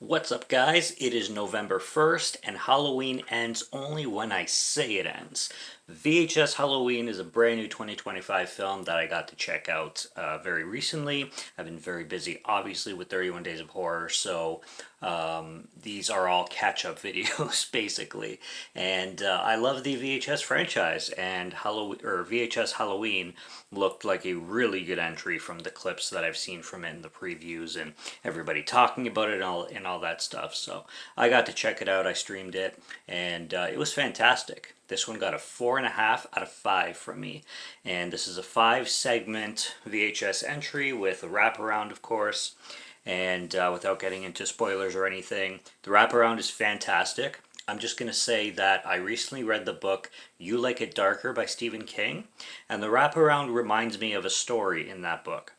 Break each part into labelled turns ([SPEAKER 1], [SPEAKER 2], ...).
[SPEAKER 1] What's up, guys? It is November 1st, and Halloween ends only when I say it ends. VHS Halloween is a brand new 2025 film that I got to check out very recently. I've been very busy, obviously, with 31 Days of Horror, so these are all catch-up videos, basically. And I love the VHS franchise, and VHS Halloween looked like a really good entry from the clips that I've seen from it in the previews and everybody talking about it and all that stuff. So I got to check it out. I streamed it, and it was fantastic. This one got a 4.5 out of 5 from me. And this is a 5-segment VHS entry with a wraparound, of course. And without getting into spoilers or anything, the wraparound is fantastic. I'm just going to say that I recently read the book You Like It Darker by Stephen King, and the wraparound reminds me of a story in that book.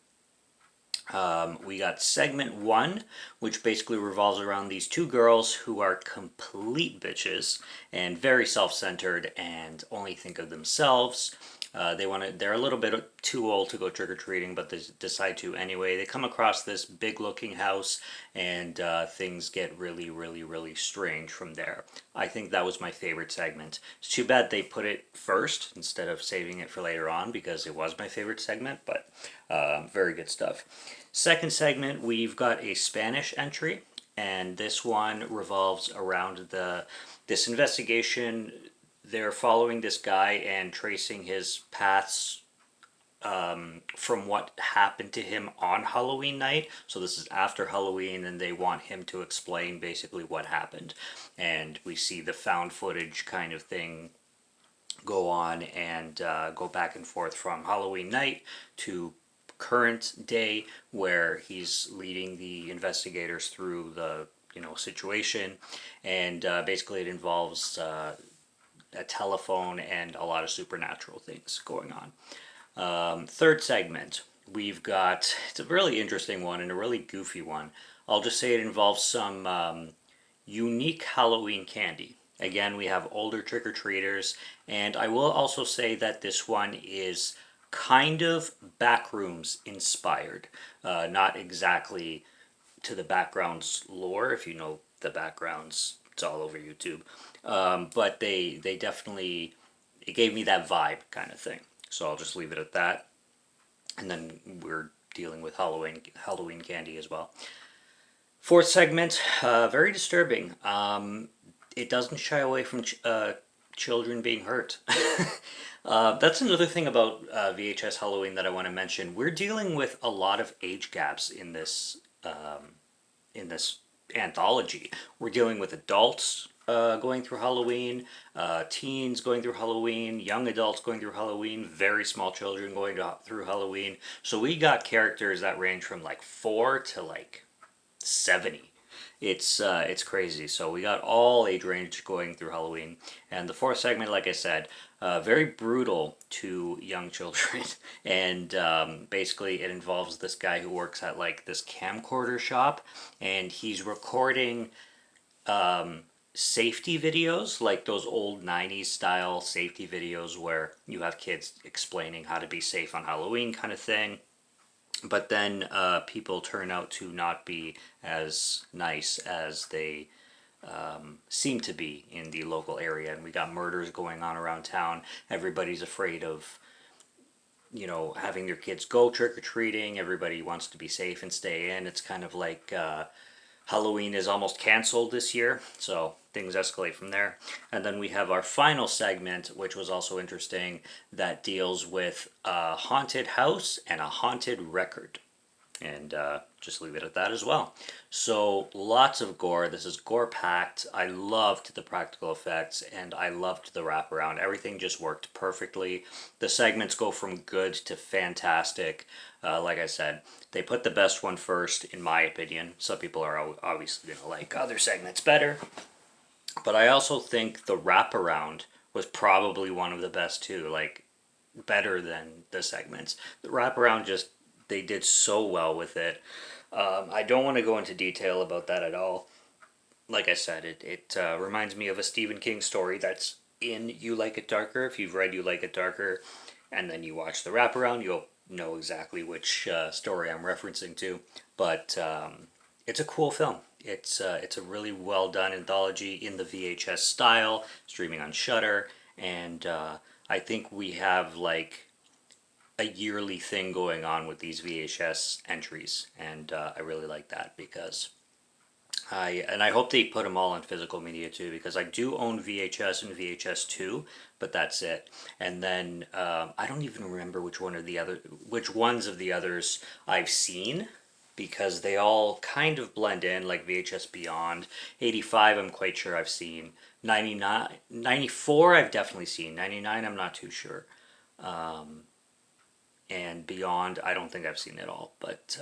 [SPEAKER 1] We got segment 1, which basically revolves around these two girls who are complete bitches and very self-centered and only think of themselves. They're a little bit too old to go trick-or-treating, but they decide to anyway. They come across this big-looking house, and things get really, really, really strange from there. I think that was my favorite segment. It's too bad they put it first instead of saving it for later on, because it was my favorite segment, but very good stuff. Second segment, we've got a Spanish entry, and this one revolves around this investigation. They're following this guy and tracing his paths from what happened to him on Halloween night. So this is after Halloween, and they want him to explain basically what happened. And we see the found footage kind of thing go on and go back and forth from Halloween night to current day, where he's leading the investigators through the situation, and basically it involves a telephone and a lot of supernatural things going on. Third segment, we've got, it's a really interesting one and a really goofy one. I'll just say it involves some unique Halloween candy. Again, we have older trick-or-treaters, and I will also say that this one is kind of Backrooms inspired. Not exactly to the Backgrounds lore. If you know the Backgrounds, it's all over YouTube. But they definitely, it gave me that vibe kind of thing. So I'll just leave it at that. And then we're dealing with Halloween candy as well. Fourth segment, very disturbing. It doesn't shy away from children being hurt. That's another thing about VHS Halloween that I want to mention. We're dealing with a lot of age gaps in this anthology. We're dealing with adults going through Halloween, teens going through Halloween, young adults going through Halloween, very small children going through Halloween. So we got characters that range from like 4 to like 70. It's crazy. So we got all age range going through Halloween, and the fourth segment, like I said, very brutal to young children, and basically it involves this guy who works at like this camcorder shop, and he's recording safety videos, like those old 90s style safety videos where you have kids explaining how to be safe on Halloween kind of thing. But then people turn out to not be as nice as they seem to be in the local area, and we got murders going on around town. Everybody's afraid of having their kids go trick-or-treating. Everybody wants to be safe and stay in. It's kind of like Halloween is almost canceled this year, so things escalate from there. And then we have our final segment, which was also interesting, that deals with a haunted house and a haunted record. And just leave it at that as well. So lots of gore. This is gore-packed. I loved the practical effects, and I loved the wraparound. Everything just worked perfectly. The segments go from good to fantastic. Like I said, they put the best one first, in my opinion. Some people are obviously going to like other segments better. But I also think the wraparound was probably one of the best too, like better than the segments. The wraparound just, they did so well with it. I don't want to go into detail about that at all. Like I said, it reminds me of a Stephen King story that's in You Like It Darker. If you've read You Like It Darker and then you watch the wraparound, you'll know exactly which story I'm referencing to. But it's a cool film. it's a really well done anthology in the VHS style, streaming on Shutter, and I think we have like a yearly thing going on with these VHS entries, and I really like that because I hope they put them all in physical media too, because I do own VHS and VHS two, but that's it. And then I don't even remember which ones of the others I've seen, because they all kind of blend in, like VHS Beyond. 85 I'm quite sure I've seen. 99, 94 I've definitely seen. 99 I'm not too sure. And Beyond I don't think I've seen it all, but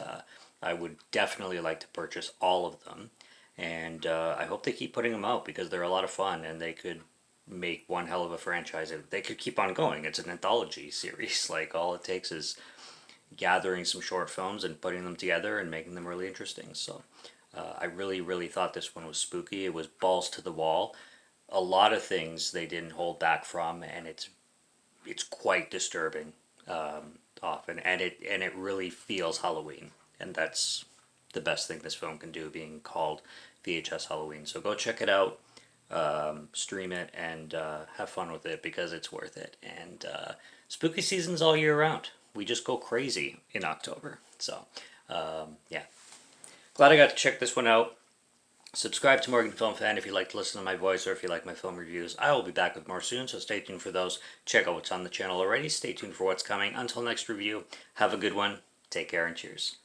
[SPEAKER 1] I would definitely like to purchase all of them. And I hope they keep putting them out because they're a lot of fun and they could make one hell of a franchise. They could keep on going. It's an anthology series. Like, all it takes is gathering some short films and putting them together and making them really interesting. So I really, really thought this one was spooky. It was balls to the wall. A lot of things they didn't hold back from, and it's quite disturbing often, and it really feels Halloween, and that's the best thing this film can do, being called VHS Halloween. So go check it out, stream it, and have fun with it because it's worth it. And spooky season's all year round. We just go crazy in October. So yeah, glad I got to check this one out. Subscribe to Morgan Film Fan if you like to listen to my voice or if you like my film reviews. I will be back with more soon, so stay tuned for those. Check out what's on the channel already. Stay tuned for what's coming. Until next review, have a good one. Take care and cheers.